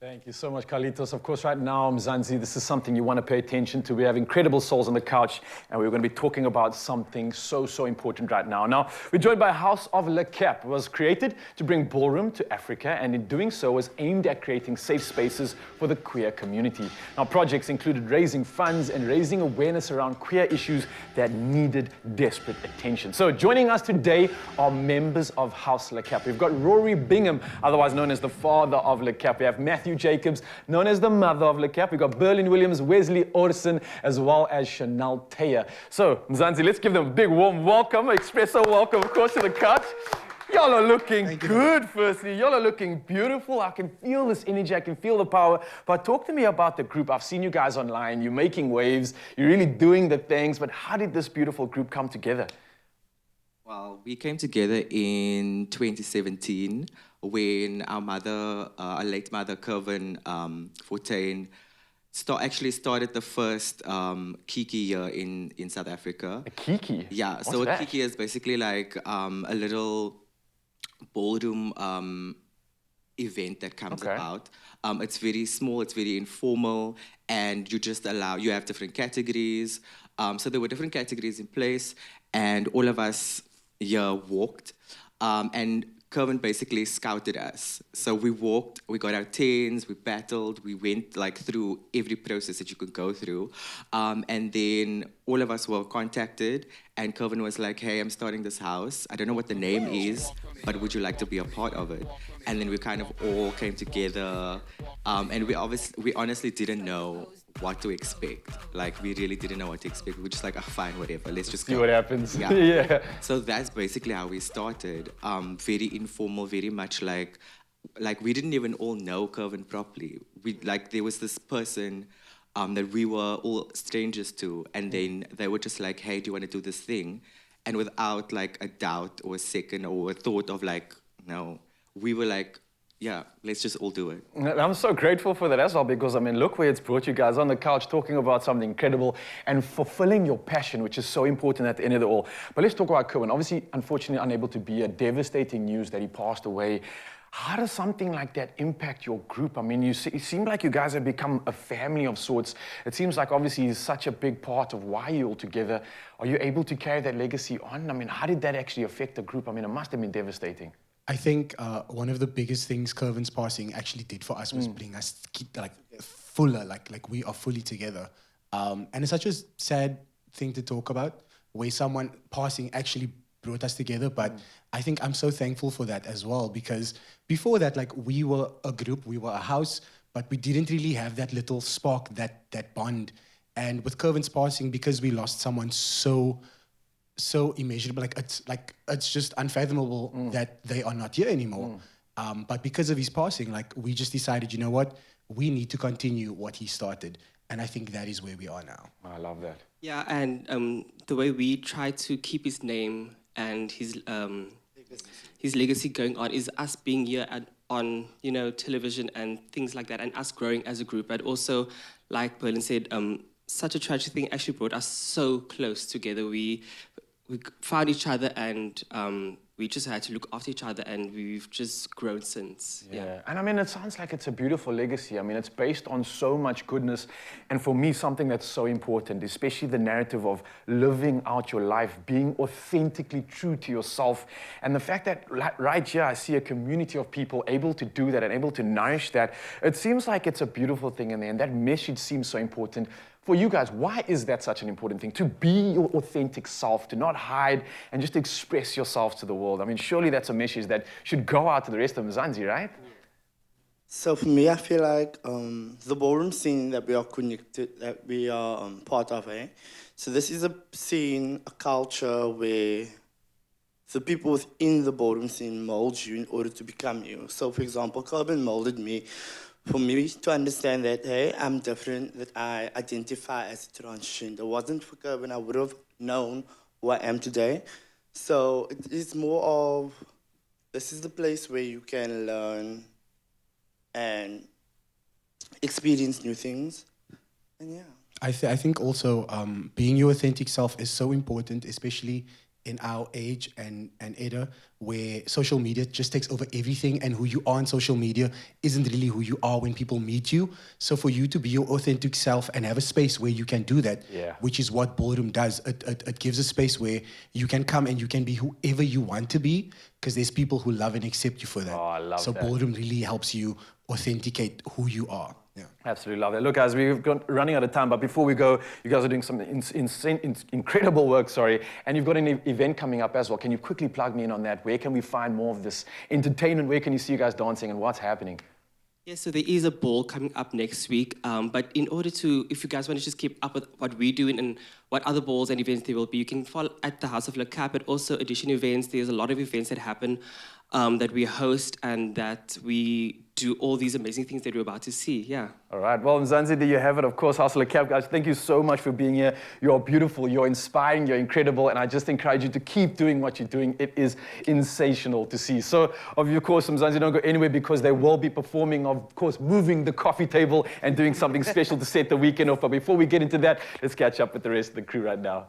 Thank you so much, Carlitos. Of course, right now, Mzansi, this is something you want to pay attention to. We have incredible souls on the couch, and we're going to be talking about something so important right now. Now, we're joined by House of Le Cap. It was created to bring ballroom to Africa, and in doing so was aimed at creating safe spaces for the queer community. Now, projects included raising funds and raising awareness around queer issues that needed desperate attention. So joining us today are members of House Le Cap. We've got Rory Bingham, otherwise known as the father of Le Cap. We have Matthew Jacobs, known as the mother of Le Cap. We've got Berlin Williams, Wesley Orson, as well as Chanel Taya. So, Mzansi, let's give them a big warm welcome. Expresso welcome, of course, to the couch. Y'all are looking good, firstly. Y'all are looking beautiful. I can feel this energy. I can feel the power. But talk to me about the group. I've seen you guys online. You're making waves. You're really doing the things. But how did this beautiful group come together? Well, we came together in 2017 when our late mother, Kevin Fortuin, actually started the first Kiki year in South Africa. A Kiki? Yeah, What's so that? a Kiki is basically like a little ballroom event that comes about. It's very small, it's very informal, and you have different categories. So there were different categories in place, and all of us walked, and Kevin basically scouted us. So we walked, we got our tents, we battled, we went through every process that you could go through. And then all of us were contacted, and Kevin was like, hey, I'm starting this house. I don't know what the name is, but would you like to be a part of it? And then we kind of all came together, and we honestly didn't know what to expect. We really didn't know what to expect. We were just like, fine, whatever, let's just See go. what happens. Yeah. Yeah. So that's basically how we started. Very informal, very much like we didn't even all know Kevin properly. There was this person that we were all strangers to, and then they were just like, hey, do you want to do this thing? And without a doubt or a second or a thought of no, we were like, yeah, let's just all do it. I'm so grateful for that as well, because, look where it's brought you guys on the couch talking about something incredible and fulfilling your passion, which is so important at the end of it all. But let's talk about Kevin. Obviously, unfortunately, unable to be, a devastating news that he passed away. How does something like that impact your group? You seem like you guys have become a family of sorts. It seems like, obviously, he's such a big part of why you're all together. Are you able to carry that legacy on? How did that actually affect the group? It must have been devastating. I think one of the biggest things Kevin's passing actually did for us was bring us fuller, like we are fully together. And it's such a sad thing to talk about, where someone passing actually brought us together. But I think I'm so thankful for that as well, because before that, we were a group, we were a house, but we didn't really have that little spark, that bond. And with Kevin's passing, because we lost someone so immeasurable, it's just unfathomable that they are not here anymore. But because of his passing, we just decided, you know what, we need to continue what he started, and I think that is where we are now. I love that. Yeah, and the way we try to keep his name and his legacy going on is us being here on television and things like that, and us growing as a group. But also, like Berlin said, such a tragic thing actually brought us so close together. We found each other, and we just had to look after each other, and we've just grown since. Yeah. And it sounds like it's a beautiful legacy. It's based on so much goodness. And for me, something that's so important, especially the narrative of living out your life, being authentically true to yourself. And the fact that right here, I see a community of people able to do that and able to nourish that. It seems like it's a beautiful thing in there. And that message seems so important. For you guys, why is that such an important thing? To be your authentic self, to not hide and just express yourself to the world. Surely that's a message that should go out to the rest of Mzansi, right? So for me, I feel like the ballroom scene that we are connected, that we are part of, So this is a scene, a culture where the people within the ballroom scene mold you in order to become you. So for example, Kevin molded me. For me to understand that, hey, I'm different, that I identify as a transgender. It wasn't for Kevin, I would have known who I am today. So it is more of, this is the place where you can learn and experience new things. And yeah. I think also being your authentic self is so important, especially in our age and era where social media just takes over everything, and who you are on social media isn't really who you are when people meet you. So for you to be your authentic self and have a space where you can do that, which is what Ballroom does, it gives a space where you can come and you can be whoever you want to be, because there's people who love and accept you for that. Oh, I love so that. Ballroom really helps you authenticate who you are. Yeah. Absolutely love that. Look, guys, we've got running out of time, but before we go, you guys are doing some incredible work, and you've got an event coming up as well. Can you quickly plug me in on that? Where can we find more of this entertainment? Where can you see you guys dancing, and what's happening? Yeah, so there is a ball coming up next week. But in order to, if you guys want to just keep up with what we're doing and what other balls and events there will be, you can follow at the House of Le Cap, but also Edition events. There's a lot of events that happen that we host and that we do all these amazing things that we're about to see. Yeah. All right. Well, Mzansi, there you have it. Of course, House of Le Cap, guys, thank you so much for being here. You're beautiful, you're inspiring, you're incredible, and I just encourage you to keep doing what you're doing. It is sensational to see. So, of course, Mzansi, don't go anywhere, because they will be performing, of course, moving the coffee table and doing something special to set the weekend off. But before we get into that, let's catch up with the rest of the crew right now.